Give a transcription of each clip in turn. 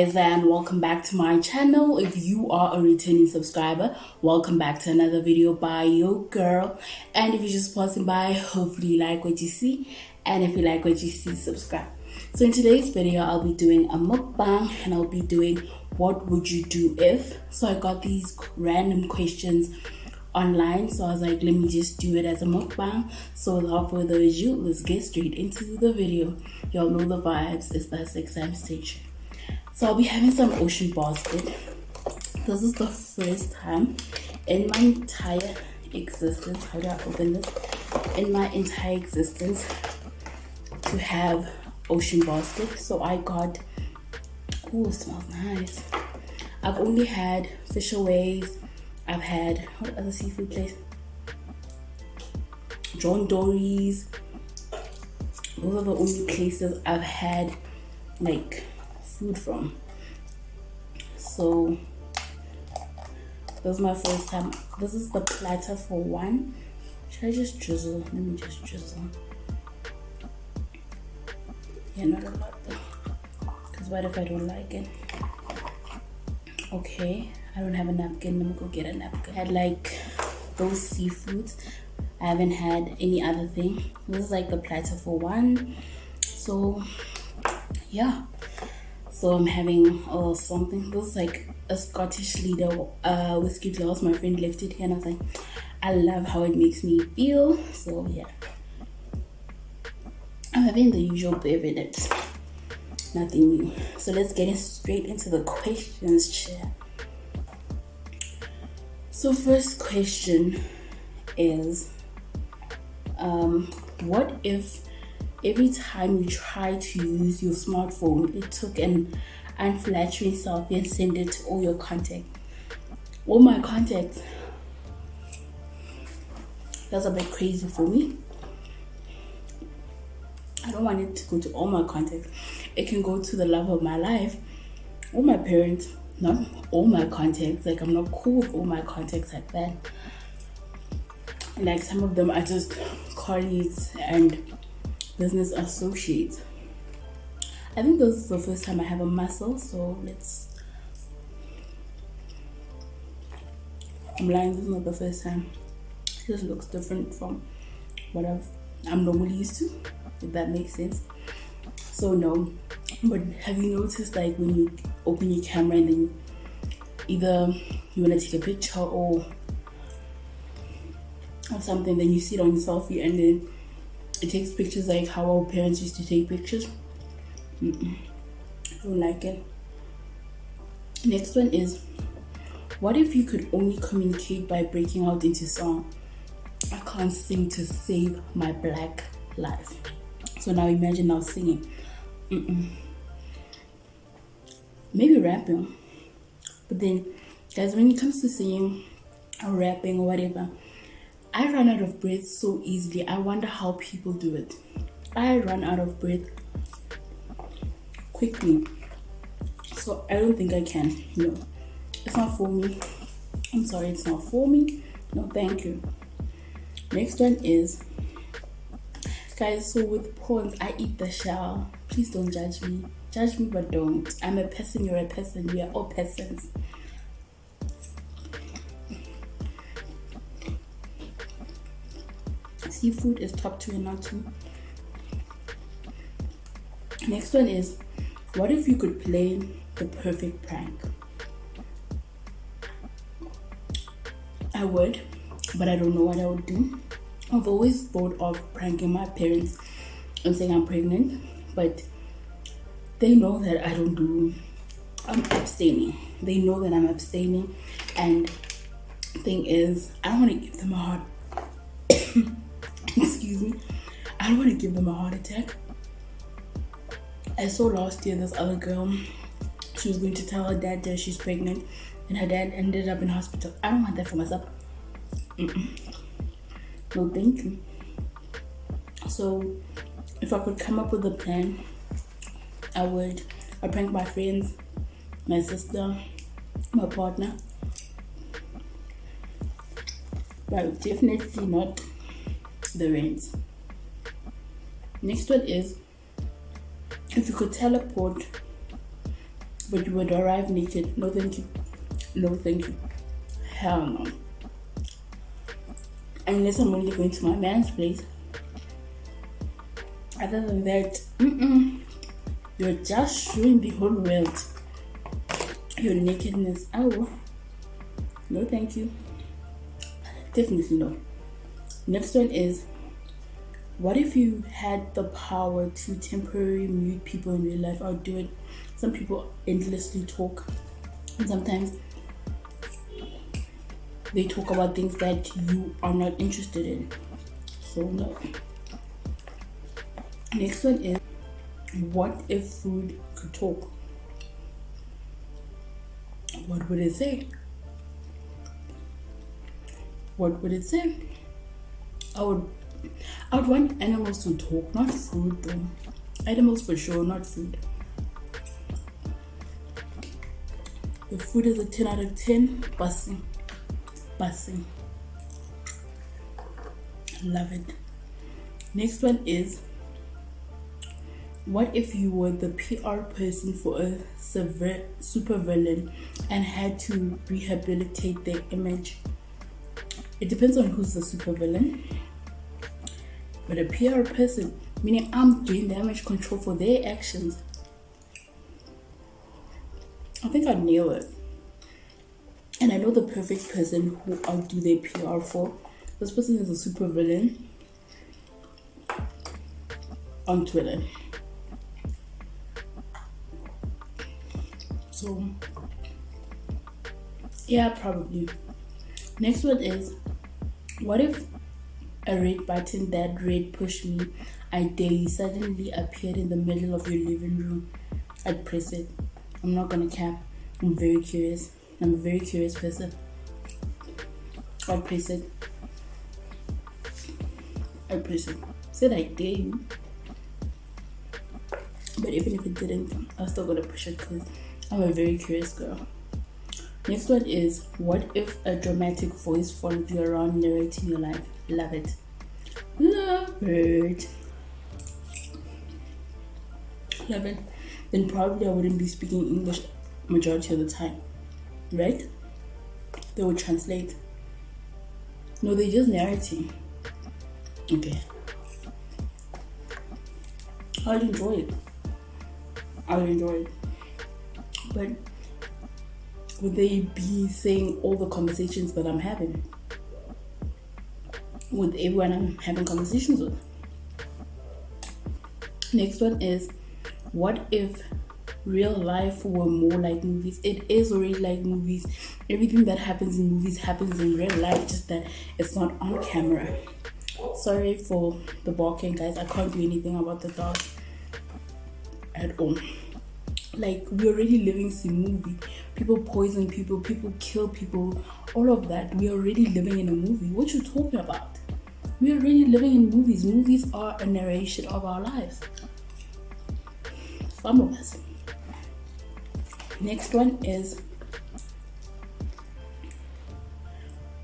guys, and welcome back to my channel. If you are a returning subscriber, welcome back to another video by your girl. And if you're just passing by, hopefully you like what you see, and if you like what you see, subscribe. So in today's video, I'll be doing a mukbang, and I'll be doing what would you do if. So I got these random questions online, so I was like, let me just do it as a mukbang. So without further ado, let's get straight into the video. Y'all know the vibes. It's that 6am station. So I'll be having some ocean basket. This is the first time in my entire existence, how do I open this? In my entire existence to have ocean basket. So I got, oh, it smells nice. I've only had Fish Aways. I've had, what other seafood place? John Dory's. Those are the only places I've had like food from. So this is my first time. This is the platter for one. Should I just drizzle? Let me just drizzle. Yeah, not a lot though, because what if I don't like it? Okay, I don't have a napkin. Let me go get a napkin. I had like those seafoods. I haven't had any other thing. This is like the platter for one. So yeah, so I'm having a little something. This is like a Scottish leader whiskey glass. My friend left it here and I was like, I love how it makes me feel. So yeah, I'm having the usual beverage, nothing new. So let's get straight into the questions, chat. So first question is, what if every time you try to use your smartphone, it took an unflattering selfie and sent it to all your contacts? All my contacts. That's a bit crazy for me. I don't want it to go to all my contacts. It can go to the love of my life, all my parents, not all my contacts. Like, I'm not cool with all my contacts like that. Like, some of them are just colleagues and business associates. I think this is the first time I have a muscle, so I'm lying, this is not the first time. This looks different from what I'm normally used to, if that makes sense. So no, but have you noticed, like, when you open your camera and then either you want to take a picture or something, then you see it on your selfie and then it takes pictures like how our parents used to take pictures? I don't like it. Next one is, what if you could only communicate by breaking out into song? I can't sing to save my black life. So now imagine now singing. Maybe rapping. But then, guys, when it comes to singing or rapping or whatever, I run out of breath so easily. I wonder how people do it. I run out of breath quickly. So I don't think I can. No, it's not for me. I'm sorry, it's not for me. No, thank you. Next one is, guys, so with prawns, I eat the shell. Please don't judge me. Judge me, but don't. I'm a person, you're a person. We are all persons. Seafood is top 2 and not 2. Next one is, what if you could play the perfect prank? I would, but I don't know what I would do. I've always thought of pranking my parents and saying I'm pregnant, but they know that I'm abstaining. They know that I'm abstaining, and thing is, I don't want to give them a heart excuse me, I don't want to give them a heart attack. I saw last year this other girl, she was going to tell her dad that she's pregnant, and her dad ended up in hospital. I don't want that for myself. No, thank you. So if I could come up with a plan, I'd prank my friends, my sister, my partner, but definitely not the rents. Next one is, if you could teleport but you would arrive naked. No thank you. No thank you. Hell no. Unless I'm only going to my man's place. Other than that, you're just showing the whole world your nakedness. Oh, no thank you. Definitely no. Next one is, what if you had the power to temporarily mute people in real life? I'll do it. Some people endlessly talk, and sometimes they talk about things that you are not interested in. So no. Next one is, what if food could talk? What would it say? What would it say? I would want animals to talk, not food though. Animals for sure, not food. The food is a 10 out of 10. Busing. Love it. Next one is, what if you were the PR person for a supervillain and had to rehabilitate their image? It depends on who's the supervillain. But a PR person, meaning I'm doing damage control for their actions. I think I'd nail it. And I know the perfect person who I'll do their PR for. This person is a supervillain on Twitter. So, yeah, probably. Next one is, what if a red button that read push me, I dare you, suddenly appeared in the middle of your living room? I'd press it. I'm not gonna cap. I'm very curious. I'm a very curious person. I'd press it. Said I dare you. But even if it didn't, I'm still gonna push it because I'm a very curious girl. Next one is, what if a dramatic voice followed you around narrating your life? Love it. Love it. Love it. Then probably I wouldn't be speaking English majority of the time. Right? They would translate. No, they're just narrating. Okay. I'd enjoy it. But would they be saying all the conversations that I'm having with everyone I'm having conversations with? Next one is, what if real life were more like movies? It is already like movies. Everything that happens in movies happens in real life, just that it's not on camera. Sorry for the barking, guys. I can't do anything about the dog at all. Like, we're already living in movie. People poison people, people kill people, all of that. We're already living in a movie. What you talking about? We're already living in movies. Movies are a narration of our lives. Some of us. Next one is,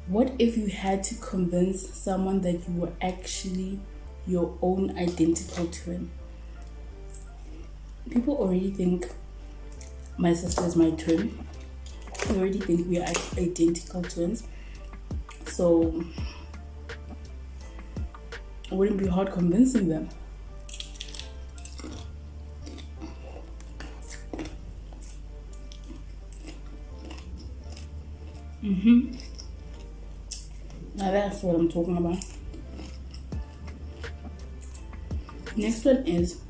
what if you had to convince someone that you were actually your own identical twin? People already think my sister is my twin. They already think we are identical twins. So it wouldn't be hard convincing them. Now that's what I'm talking about. Next one is,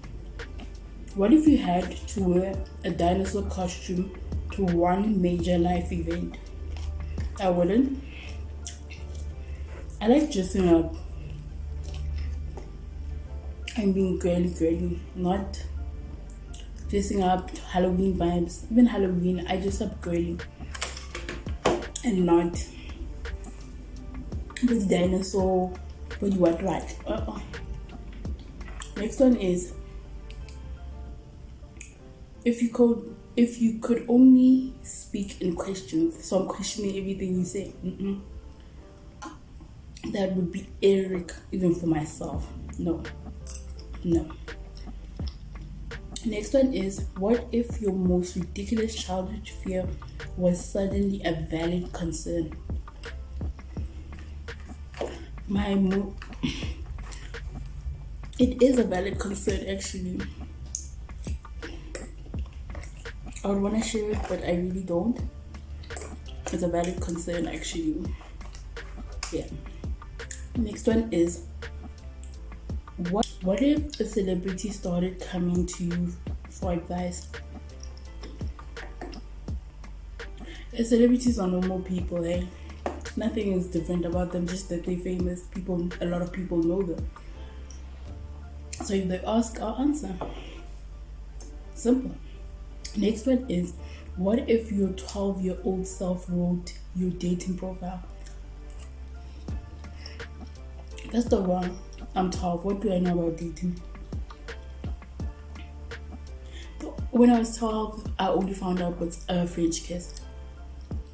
what if you had to wear a dinosaur costume to one major life event? I wouldn't. I like dressing up and being girly, not dressing up Halloween vibes. Even Halloween, I dress up girly and not with dinosaur, with what. Next one is, if you could only speak in questions, so I'm questioning everything you say. That would be Eric, even for myself. No. Next one is, what if your most ridiculous childhood fear was suddenly a valid concern? It is a valid concern actually. I would want to share it, but I really don't. It's a valid concern actually. Yeah. Next one is, what if a celebrity started coming to you for advice? Celebrities are normal people, eh? Nothing is different about them, just that they're famous. A lot of people know them. So if they ask, I'll answer. Simple. Next one is, what if your 12-year-old self wrote your dating profile? That's the one. I'm 12. What do I know about dating? When I was 12, I only found out what's a French kiss.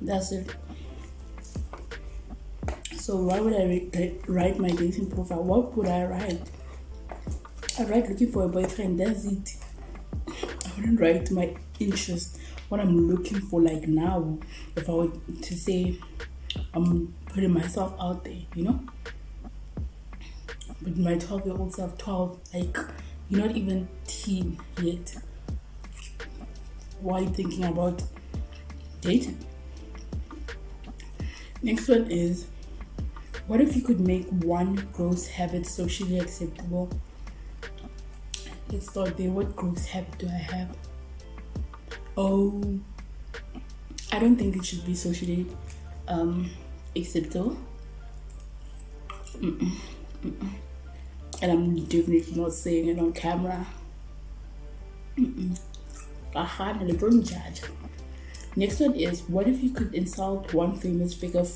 That's it. So why would I write my dating profile? What would I write? I write looking for a boyfriend. That's it. I wouldn't write my interest, what I'm looking for, like now. If I were to say I'm putting myself out there, you know. But my 12-year-old self, 12, like, you're not even teen yet. Why are you thinking about dating? Next one is, what if you could make one gross habit socially acceptable? Let's start there. What gross habit do I have? Oh, I don't think it should be socially acceptable. And I'm definitely not saying it on camera. Don't judge. Next one is, what if you could insult one famous figure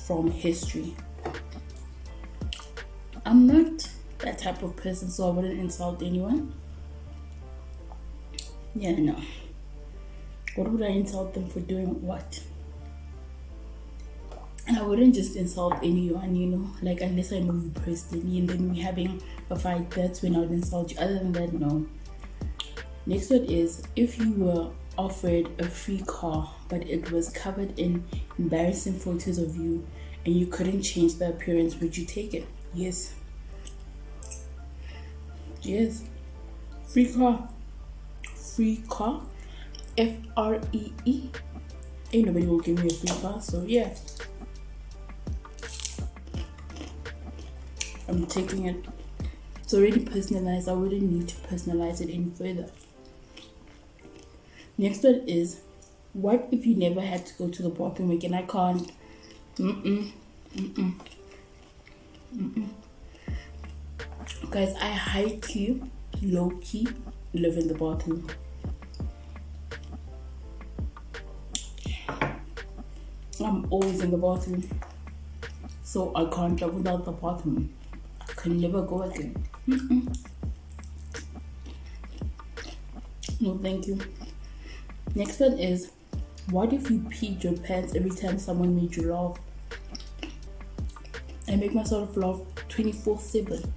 from history? I'm not that type of person, so I wouldn't insult anyone. Yeah, no. What would I insult them for doing what? And I wouldn't just insult anyone, you know, like unless I know you personally and then we're having a fight, that's when I would insult you. Other than that, no. Next one is, if you were offered a free car but it was covered in embarrassing photos of you and you couldn't change the appearance, would you take it? Yes. Yes. Free car. Free car. FREE. Ain't nobody will give me a free car, so yeah. I'm taking it. It's already personalized. I wouldn't need to personalize it any further. Next one is, what if you never had to go to the bathroom again? I can't. Guys, I high key, low key live in the bathroom. I'm always in the bathroom, so I can't live without the bathroom. I can never go again. No, thank you. Next one is, what if you peed your pants every time someone made you laugh? I make myself laugh 24/7.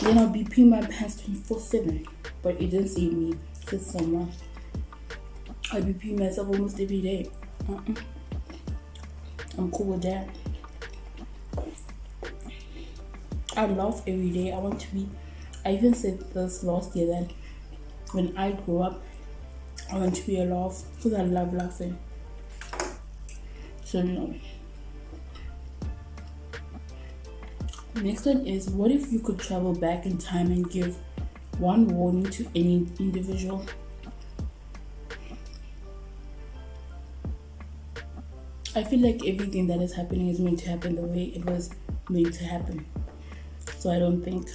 Then I'll be peeing my pants 24/7. But it didn't say me, just someone. I'll be peeing myself almost every day. I'm cool with that. I laugh every day. I even said this last year that when I grow up, I want to be a laugh because I love laughing. So no. Next one is, what if you could travel back in time and give one warning to any individual? I feel like everything that is happening is meant to happen the way it was meant to happen. So I don't think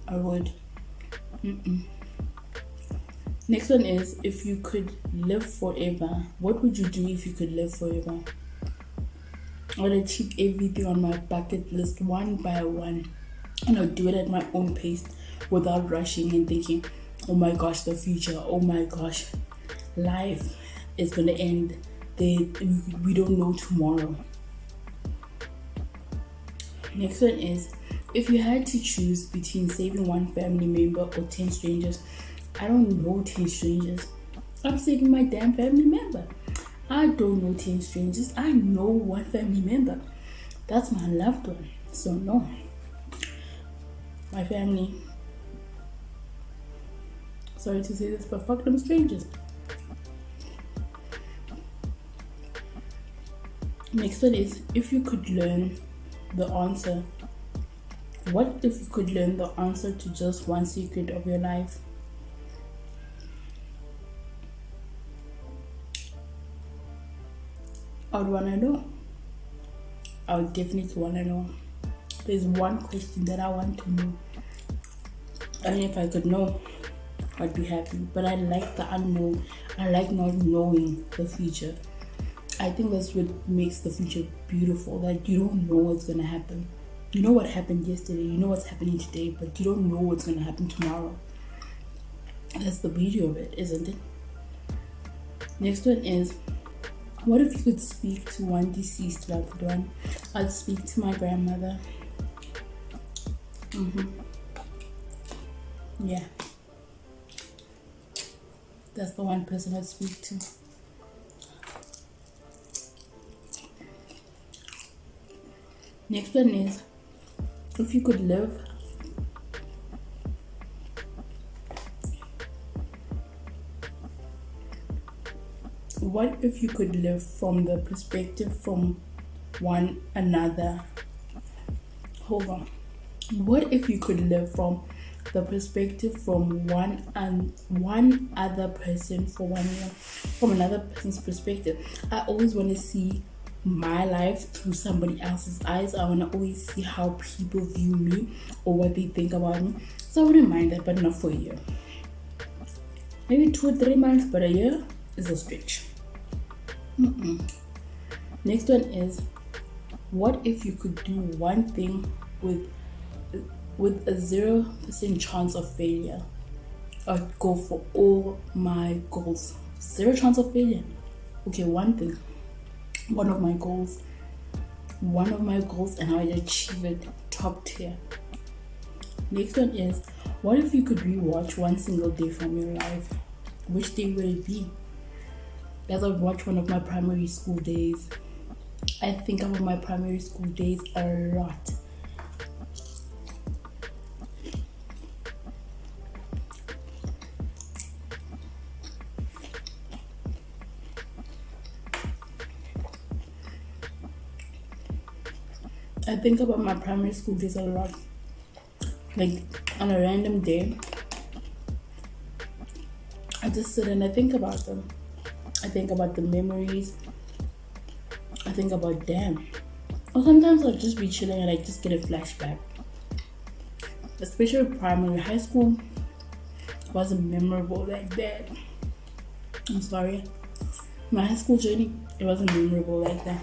I would. Next one is, if you could live forever, what would you do if you could live forever? I would achieve everything on my bucket list one by one. And I'll do it at my own pace without rushing and thinking, oh my gosh, the future, oh my gosh, life is going to end. We don't know tomorrow. Next one is, if you had to choose between saving one family member or 10 strangers, I don't know 10 strangers. I'm saving my damn family member. I don't know 10 strangers. I know one family member. That's my loved one. So no. My family. Sorry to say this, but fuck them strangers. Next one is, if you could learn the answer. What if you could learn the answer to just one secret of your life? I would want to know. I would definitely want to know. There's one question that I want to know. And if I could know, I'd be happy. But I like the unknown. I like not knowing the future. I think that's what makes the future beautiful, that you don't know what's going to happen. You know what happened yesterday, you know what's happening today, but you don't know what's going to happen tomorrow. That's the beauty of it, isn't it? Next one is, what if you could speak to one deceased loved one? I'd speak to my grandmother. Yeah. That's the one person I'd speak to. Next one is, if you could live what if you could live from the perspective from one another? Hold on. What if you could live from the perspective from one other person for 1 year, from another person's perspective? I always want to see my life through somebody else's eyes. I want to always see how people view me or what they think about me. So I wouldn't mind that, but not for a year. Maybe 2 or 3 months, but a year is a stretch. Next one is, what if you could do one thing with a 0% chance of failure? I'd go for all my goals. 0 chance of failure. Okay, one thing. One of my goals, and I would achieve it top tier. Next one is, what if you could rewatch one single day from your life? Which day would it be? As I would watch one of my primary school days. I think about my primary school days a lot. I think about my primary school days a lot. Like on a random day, I just sit and I think about them. I think about the memories. I think about them. Or sometimes I'll just be chilling and I just get a flashback. Especially primary. High school wasn't memorable like that. I'm sorry. My high school journey, it wasn't memorable like that.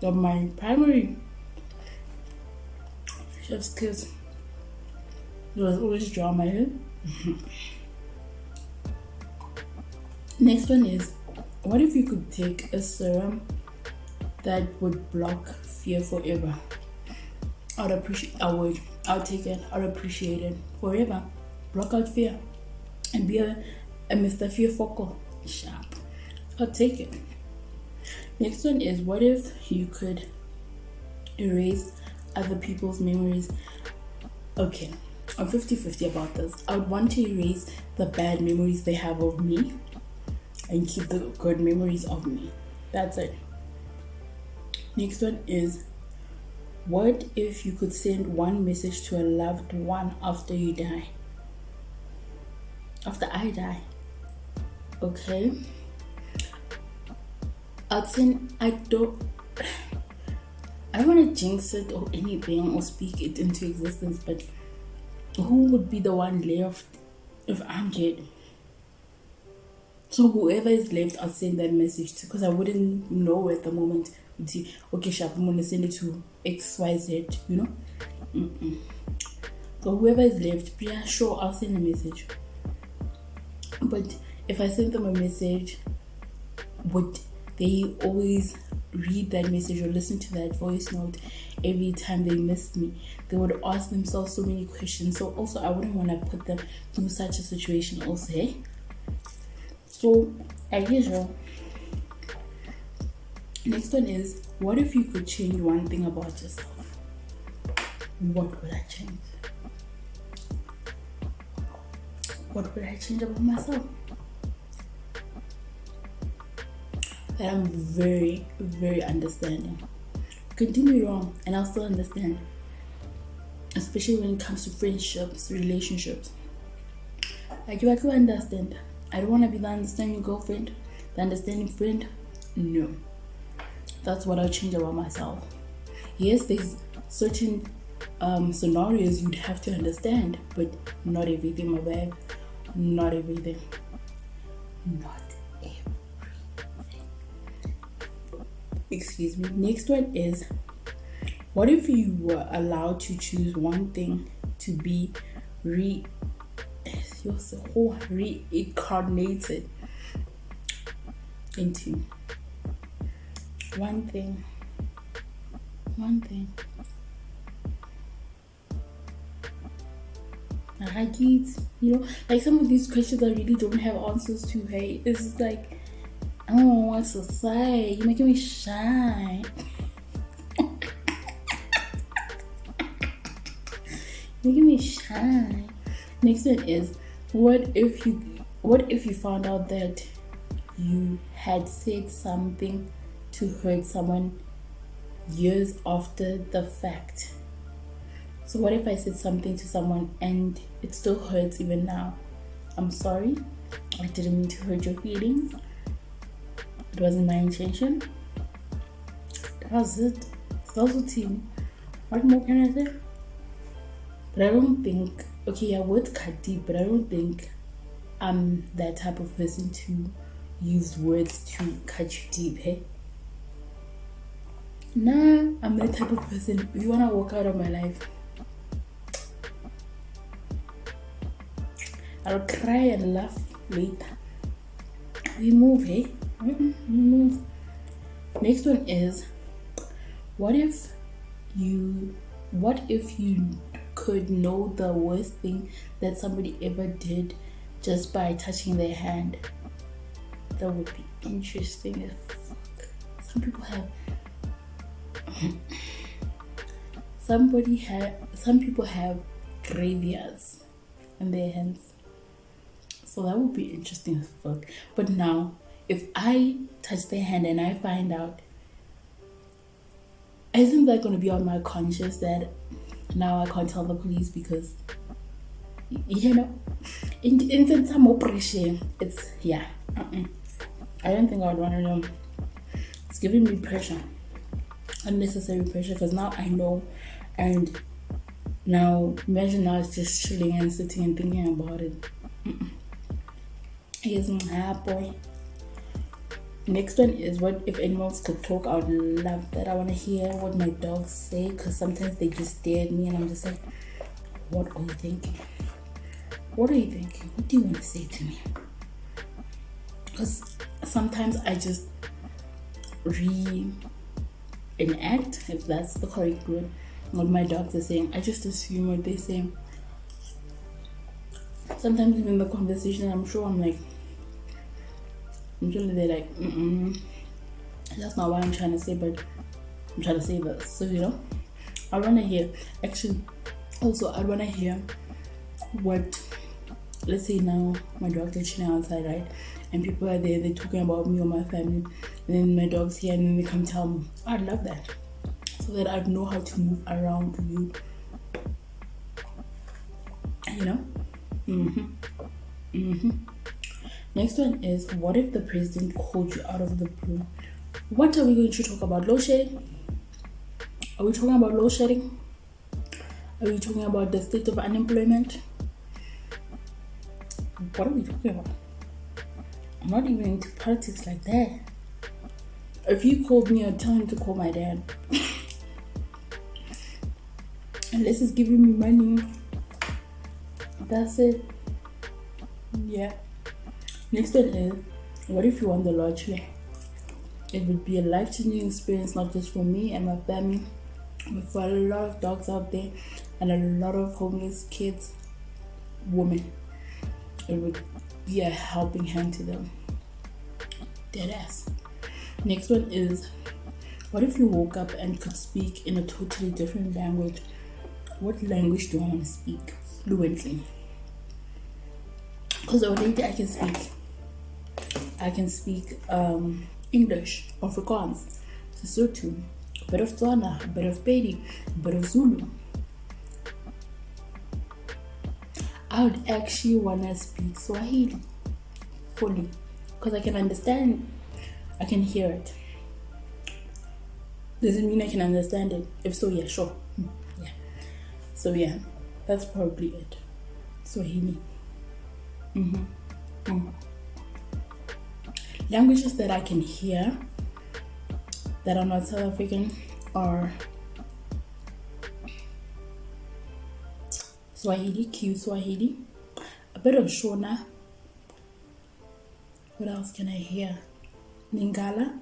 But my primary chef's kiss, there was always drama here. Next one is, what if you could take a serum that would block fear forever? I'll take it. I'll appreciate it forever. Block out fear and be a Mr. Fear Focal. Sharp. I'll take it. Next one is, what if you could erase other people's memories? Okay, I'm 50-50 about this. I would want to erase the bad memories they have of me and keep the good memories of me. That's it. Next one is, what if you could send one message to a loved one after you die? After I die. Okay. I don't want to jinx it or anything or speak it into existence, but who would be the one left if I'm dead? So whoever is left, I'll send that message to, because I wouldn't know at the moment. Okay, sharp, I'm gonna send it to XYZ, you know? So whoever is left, yeah, sure, I'll send a message. But if I send them a message, would they always read that message or listen to that voice note every time they missed me. They would ask themselves so many questions. So also I wouldn't want to put them through such a situation also, hey? So as usual, next one is, what if you could change one thing about yourself? What would I change? What would I change about myself? That I'm very, very understanding. You can do me wrong and I'll still understand. Especially when it comes to friendships, relationships. Like, you have to understand. I don't want to be the understanding girlfriend, the understanding friend. No. That's what I'll change about myself. Yes, there's certain scenarios you'd have to understand, but not everything, my bag. Not everything. Not everything. Excuse me. Next one is, what if you were allowed to choose one thing to be reincarnated into? One thing. I get, like some of these questions I really don't have answers to. Hey, it's just like, I don't know what to say. You're making me shy. Making me shy. Next one is, what if you found out that you had said something to hurt someone years after the fact? So what if I said something to someone and it still hurts even now? I'm sorry. I didn't mean to hurt your feelings. It wasn't my intention. That was it. That was the team. What more can I say? But I don't think, okay, yeah, words cut deep, but I don't think I'm that type of person to use words to cut you deep, hey? Nah, I'm that type of person. If you wanna walk out of my life, I'll cry and laugh later. We move, hey? We move. Next one is, what if you could know the worst thing that somebody ever did just by touching their hand? That would be interesting as fuck. Some people have graveyards in their hands. So that would be interesting as fuck. But now, if I touch their hand and I find out, isn't that going to be on my conscience that now I can't tell the police because, in some oppression, it's, yeah. I don't think I'd want to know. It's giving me pressure. Unnecessary pressure, because now I know. And now, imagine now it's just chilling and sitting and thinking about it. Here's my boy. Next one is, what if animals could talk? I would love that. I want to hear what my dogs say, because sometimes they just stare at me and I'm just like, what are you thinking? What are you thinking? What do you want to say to me? Because sometimes I just reenact, if that's the correct word, what my dogs are saying. I just assume what they're saying. Sometimes in the conversation, I'm sure they're like, that's not what I'm trying to say, but I'm trying to say this. So, I want to hear, actually, also, I want to hear what, let's say now, my dogs are chilling outside, right? And people are there, they're talking about me or my family, and then my dog's here, and then they come tell me. I'd love that. So that I'd know how to move around you. Next one is, what if the president called you out of the blue? What are we going to talk about? Load shedding? Are we talking about load shedding? Are we talking about the state of unemployment? What are we talking about? I'm not even into politics like that. If you called me, I'd tell him to call my dad. Unless he's giving me money. That's it. Yeah. Next one is, what if you won the lottery? It would be a life-changing experience, not just for me and my family, but for a lot of dogs out there and a lot of homeless kids, women. It would be a helping hand to them. Deadass. Next one is, what if you woke up and could speak in a totally different language? What language do I want to speak fluently? Because already I can speak English, Afrikaans, Sesotho, a bit of Tswana, a bit of Pedi, a bit of Zulu. I would actually want to speak Swahili fully because I can understand, I can hear it. Doesn't mean I can understand it. If so, yeah, sure. Yeah. So yeah, that's probably it. Swahili. Languages that I can hear that are not South African are Swahili, Swahili, a bit of Shona. What else can I hear? Lingala,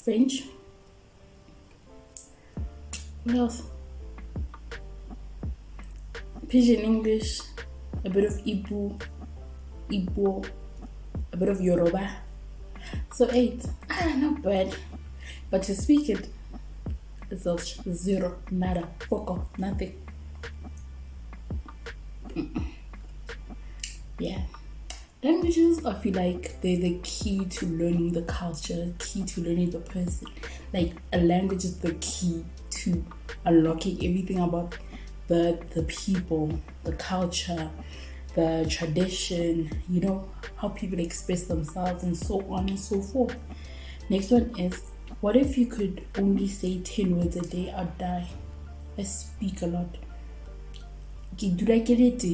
French. What else? Pidgin English, a bit of Igbo, a bit of Yoruba. So 8. Not bad. But to speak it, it's zero, nada, poco, nothing. Yeah. Languages, I feel like they're the key to learning the culture, key to learning the person. Like a language is the key to unlocking everything about the people, the culture, the tradition, how people express themselves and so on and so forth. Next one is, what if you could only say 10 words a day? I'd die. I speak a lot. Okay, do I get it?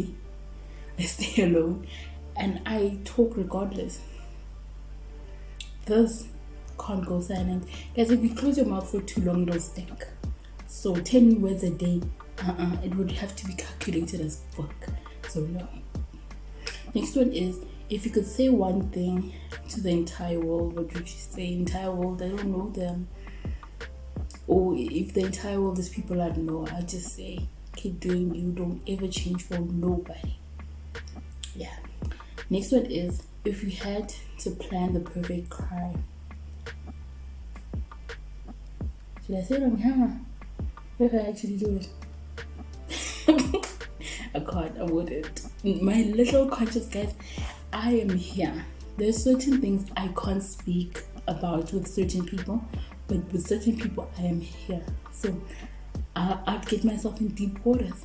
I stay alone and I talk regardless. This can't go silent. Guys, if you close your mouth for too long, it'll stick. So 10 words a day, it would have to be calculated as fuck. So no. Next one is, if you could say one thing to the entire world, what would you say? Entire world, I don't know them. Or if the entire world is people I know, I'd just say, keep doing you, don't ever change for nobody. Yeah. Next one is, if you had to plan the perfect crime. Should I say it on camera? What if I actually do it? I can't, I wouldn't. My little conscious guys, I am here. There's certain things I can't speak about with certain people, but with certain people I am here. So I'd get myself in deep waters.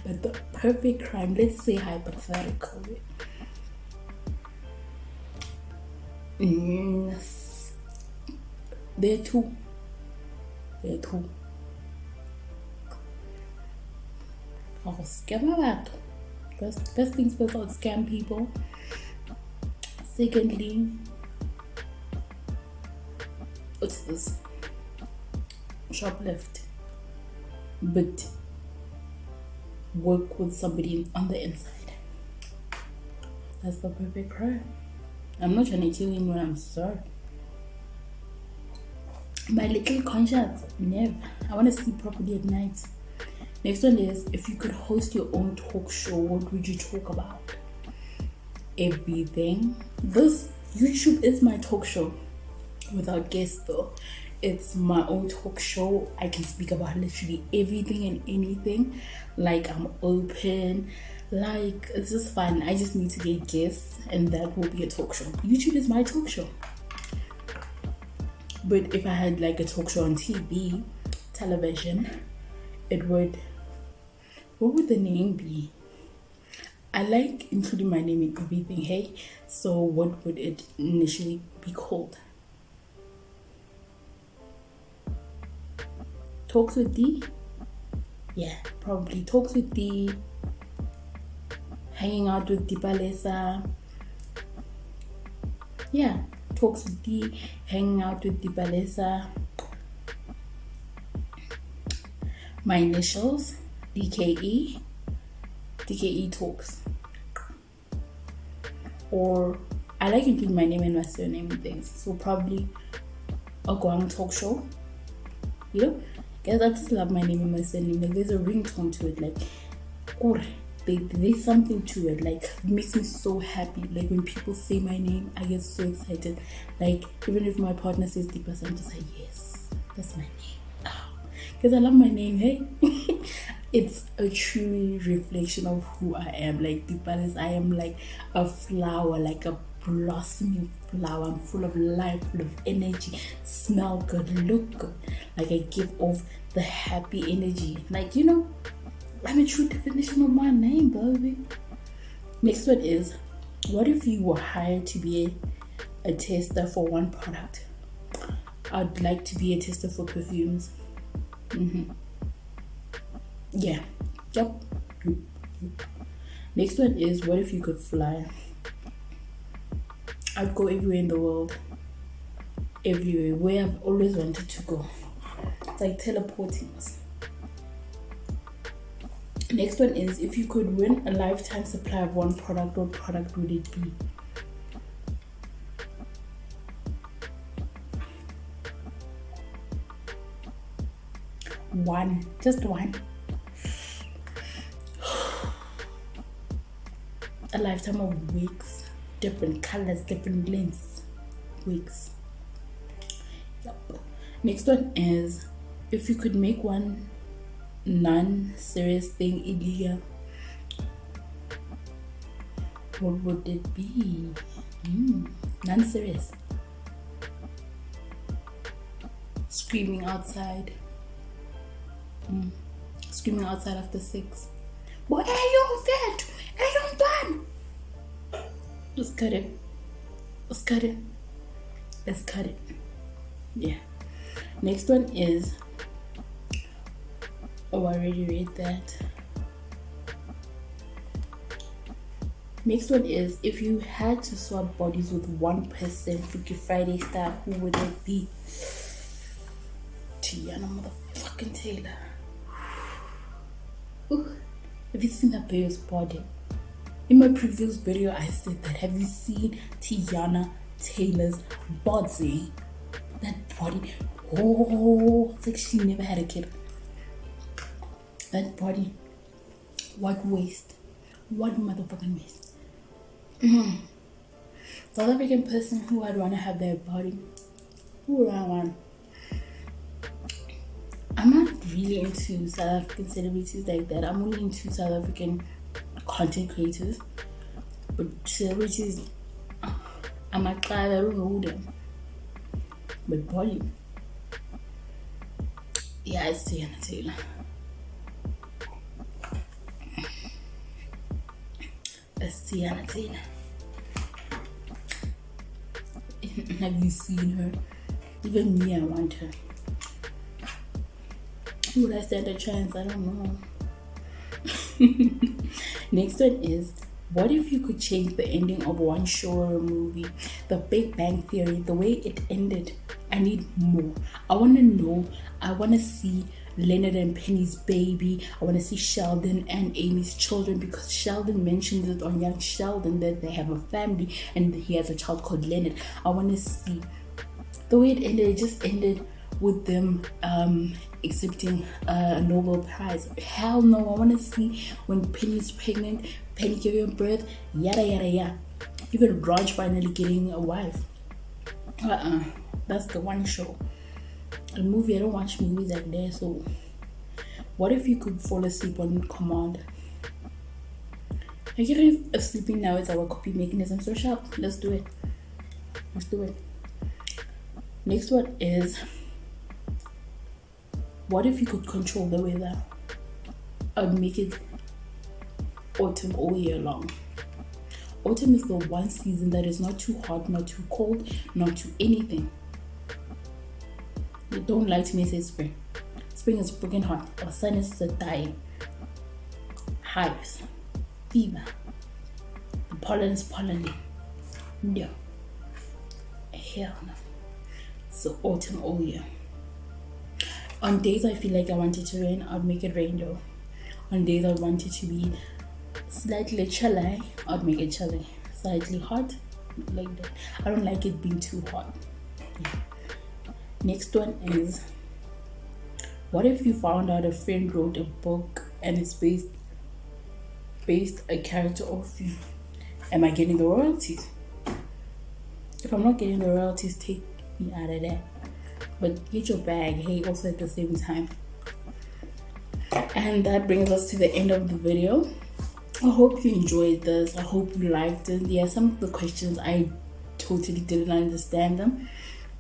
But the perfect crime, let's say hypothetical. There are two. I'll scam about. First things first, I'll scam people. Secondly, what's this? Shoplift. But work with somebody on the inside. That's the perfect crime. I'm not trying to kill him when I'm sorry. My little conscience, never. I want to sleep properly at night. Next one is, if you could host your own talk show, what would you talk about? Everything. This YouTube is my talk show. Without guests though. It's my own talk show. I can speak about literally everything and anything. Like, I'm open. Like, it's just fun. I just need to get guests and that will be a talk show. YouTube is my talk show. But if I had like a talk show on TV, television, it would, what would the name be? I like including my name in everything, hey? So what would it initially be called? Talks with D? Yeah, probably Talks with D. Hanging out with Dipalesa. Yeah, Talks with D. Hanging out with Dipalesa. My initials, DKE. DKE Talks. Or I like including my name and my surname and things. So probably a Gwang talk show. You know, guys, I just love my name and my surname. Like, there's a ringtone to it. Like, there's something to it. Like, it makes me so happy. Like, when people say my name, I get so excited. Like, even if my partner says Dipas, I'm just like, yes, that's my name. Because I love my name, hey. It's a true reflection of who I am. Like, Dipas, I am like a flower, like a blossoming flower. I'm full of life, full of energy, smell good, look good. Like, I give off the happy energy. Like, you know, I'm a true definition of my name, baby. Next one is, what if you were hired to be a tester for one product? I'd like to be a tester for perfumes. Yeah. Yep. Next one is, what if you could fly? I'd go everywhere in the world. Everywhere. Where I've always wanted to go. It's like teleporting us. Next one is, if you could win a lifetime supply of one product, what product would it be? One. Just one. A lifetime of wigs. Different colors, different lengths. Wigs. Yep. Next one is, if you could make one non-serious thing illegal, what would it be? Non-serious. Screaming outside. Screaming outside after 6. Boy, hey, you fat! Hey, you done! Let's cut it. Let's cut it. Let's cut it. Yeah. Next one is, oh, I already read that. Next one is, if you had to swap bodies with one person, Freaky Friday style, who would it be? Tiana motherfucking Taylor. Ooh, have you seen that baby's body? In my previous video, I said that. Have you seen Tiana Taylor's body? That body. Oh, it's like she never had a kid. That body. What waist. What motherfucking waist. South African person who I'd want to have their body. Who would I want? I'm not really into South African celebrities like that. I'm only into South African content creators. But celebrities, I'm a guy, I don't know them. But body. Yeah, it's Tiana Taylor. It's Tiana Taylor. Have you seen her? Even me, I want her. Would I stand a chance? I don't know. Next one is, what if you could change the ending of one show or a movie? The Big Bang Theory, the way it ended. I need more. I want to know. I want to see Leonard and Penny's baby. I want to see Sheldon and Amy's children, because Sheldon mentions it on Young Sheldon that they have a family and he has a child called Leonard. I want to see the way it ended. It just ended with them accepting a Nobel Prize. Hell no, I want to see when Penny's pregnant, Penny giving birth, yada yada yada. Even Raj finally getting a wife. That's the one show. A movie, I don't watch movies like that. So what if you could fall asleep on command? I get sleeping now is our copy mechanism. So sharp, let's do it. Let's do it. Next one is, what if you could control the weather? I'd make it autumn all year long. Autumn is the one season that is not too hot, not too cold, not too anything. You don't like to me say spring. Spring is freaking hot. Our sinuses are dying. Hives. Fever. The pollen is pollinating. No. Hell no. So autumn all year. On days I feel like I want it to rain, I'd make it rain though. On days I want it to be slightly chilly, I'd make it chilly. Slightly hot, like that. I don't like it being too hot. Yeah. Next one is, what if you found out a friend wrote a book and it's based a character off you? Am I getting the royalties? If I'm not getting the royalties, take me out of that. But get your bag, hey, also at the same time. And that brings us to the end of the video. I hope you enjoyed this. I hope you liked it. Yeah, some of the questions I totally didn't understand them,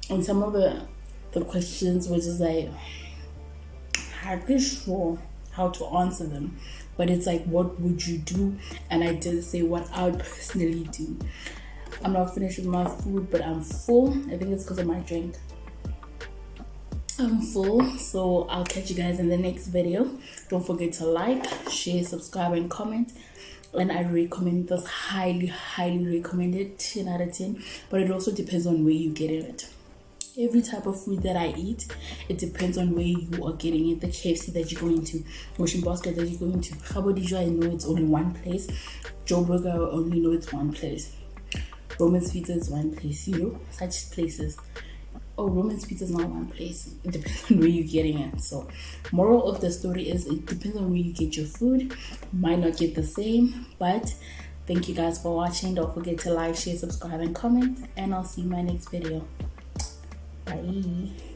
and some of the questions were just like, I'm not sure how to answer them. But it's like, what would you do? And I did say what I would personally do. I'm not finished with my food, but I'm full. I think it's because of my drink. I'm full, so I'll catch you guys in the next video. Don't forget to like, share, subscribe, and comment. And I recommend this, highly recommend it, 10 out of 10. But it also depends on where you get it. Every type of food that I eat, it depends on where you are getting it. The KFC that you're going to, Ocean Basket that you're going to, Habodijo, I know it's only one place. Joe Burger, I only know it's one place. Roman's Pizza is one place, you know, such places. Oh, Roman's Pizza is not one place. It depends on where you're getting it. So, moral of the story is, it depends on where you get your food. Might not get the same, but thank you guys for watching. Don't forget to like, share, subscribe, and comment. And I'll see you in my next video. Bye.